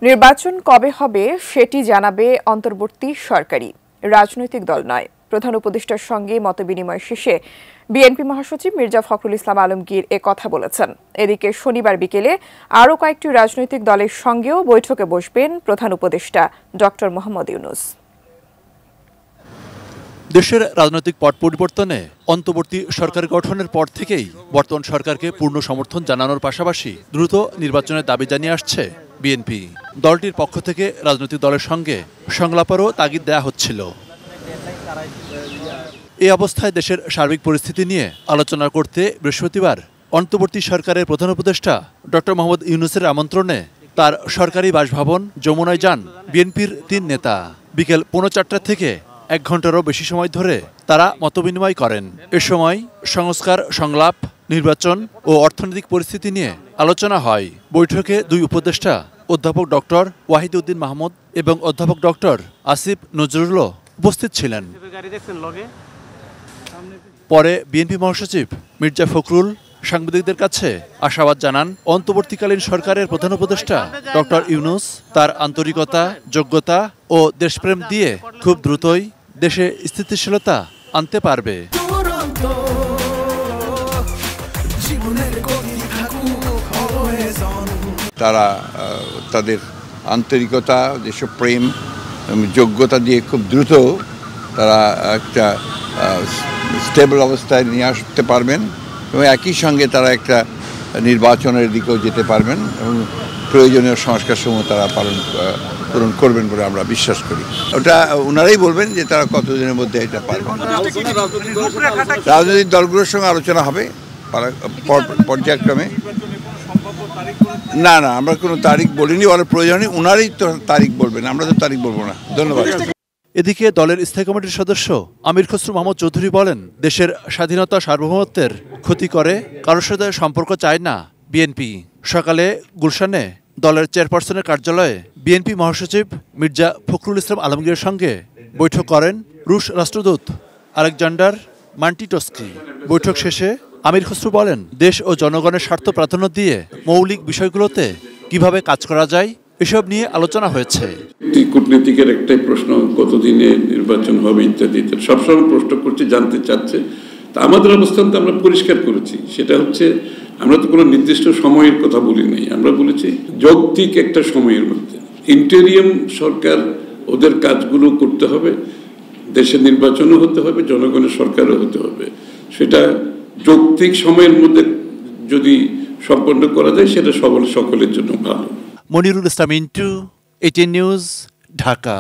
নির্বাচন কবে হবে সেটি জানাবে অন্তর্বর্তী সরকারি, রাজনৈতিক দল নয়। প্রধান উপদেষ্টার সঙ্গে মতবিনিময় শেষে বিএনপি মহাসচিব মির্জা ফখরুল ইসলাম আলমগীর কথা বলেছেন। এদিকে শনিবার বিকেলে আরও কয়েকটি রাজনৈতিক দলের সঙ্গেও বৈঠকে বসবেন প্রধান উপদেষ্টা ডক্টর মোহাম্মদ ইউনূস। দেশের রাজনৈতিক পট পরিবর্তনে অন্তর্বর্তী সরকার গঠনের পর থেকেই বর্তমান সরকারকে পূর্ণ সমর্থন জানানোর পাশাপাশি দ্রুত নির্বাচনের দাবি জানিয়ে আসছে বিএনপি। দলটির পক্ষ থেকে রাজনৈতিক দলের সঙ্গে সংলাপেরও তাগিদ দেওয়া হচ্ছিল। এই অবস্থায় দেশের সার্বিক পরিস্থিতি নিয়ে আলোচনা করতে বৃহস্পতিবার অন্তর্বর্তী সরকারের প্রধান উপদেষ্টা ডক্টর মোহাম্মদ ইউনূসের আমন্ত্রণে তার সরকারি বাসভবন যমুনায় যান বিএনপির ৩ নেতা। বিকেল 4:30 থেকে 1 ঘন্টারও বেশি সময় ধরে তারা মতবিনিময় করেন। এ সময় সংস্কার, সংলাপ, নির্বাচন ও অর্থনৈতিক পরিস্থিতি নিয়ে আলোচনা হয়। বৈঠকে 2 উপদেষ্টা অধ্যাপক ডক্টর ওয়াহিদউদ্দিন মাহমুদ এবং অধ্যাপক ডক্টর আসিফ নজরুলও উপস্থিত ছিলেন। পরে বিএনপি মহাসচিব মির্জা ফখরুল সাংবাদিকদের কাছে আশাবাদ জানান, অন্তর্বর্তীকালীন সরকারের প্রধান উপদেষ্টা ডক্টর ইউনূস তার আন্তরিকতা, যোগ্যতা ও দেশপ্রেম দিয়ে খুব দ্রুতই দেশে স্থিতিশীলতা আনতে পারবে। তারা তাদের আন্তরিকতা, দেশপ্রেম, যোগ্যতা দিয়ে খুব দ্রুত তারা একটা স্টেবল অবস্থায় নিয়ে আসতে পারবেন এবং একই সঙ্গে তারা একটা নির্বাচনের দিকেও যেতে পারবেন এবং প্রয়োজনীয় সংস্কারসমূহ তারা পূরণ করবেন বলে আমরা বিশ্বাস করি। ওটা ওনারাই বলবেন যে তারা কতদিনের মধ্যে এটা পারবেন। রাজনৈতিক দলগুলোর সঙ্গে আলোচনা হবে পর্যায়ক্রমে। না, আমরা কোনো তারিখ বলিনি, বলার প্রয়োজন নেই। ওনারাই তো তারিখ বলবেন, আমরা তো তারিখ বলবো না। ধন্যবাদ। এদিকে দলের স্থায়ী কমিটির সদস্য আমির খসরু মাহমুদ চৌধুরী বলেন, দেশের স্বাধীনতা, সার্বভৌমত্বের ক্ষতি করে কারোর সাথে সম্পর্ক চায় না বিএনপি। সকালে গুলশানে দলের চেয়ারপারসনের কার্যালয়ে বিএনপি মহাসচিব মির্জা ফখরুল ইসলাম আলমগীরের সঙ্গে বৈঠক করেন রুশ রাষ্ট্রদূত আলেকজান্ডার মান্টিটস্কি। বৈঠক শেষে আমির খসরু বলেন, দেশ ও জনগণের স্বার্থ প্রাধান্য দিয়ে মৌলিক বিষয়গুলোতে কিভাবে কাজ করা যায় এসব নিয়ে আলোচনা হয়েছে। কূটনীতিকের একটাই প্রশ্ন, কতদিনে নির্বাচন হবে ইত্যাদি সবসময় প্রশ্ন করছে, জানতে চাচ্ছে। তা আমাদের অবস্থান তো আমরা পরিষ্কার করেছি, সেটা হচ্ছে আমরা তো কোনো নির্দিষ্ট সময়ের কথা বলি নাই। আমরা বলেছি যৌক্তিক একটা সময়ের মধ্যে ইন্টেরিয়াম সরকার ওদের কাজগুলো করতে হবে, দেশের নির্বাচনও হতে হবে, জনগণের সরকারও হতে হবে। সেটা যৌক্তিক সময়ের মধ্যে যদি সম্পন্ন করা যায় সেটা সকলের জন্য ভালো। মনিরুল ইসলাম ইন্টু, ATN নিউজ, ঢাকা।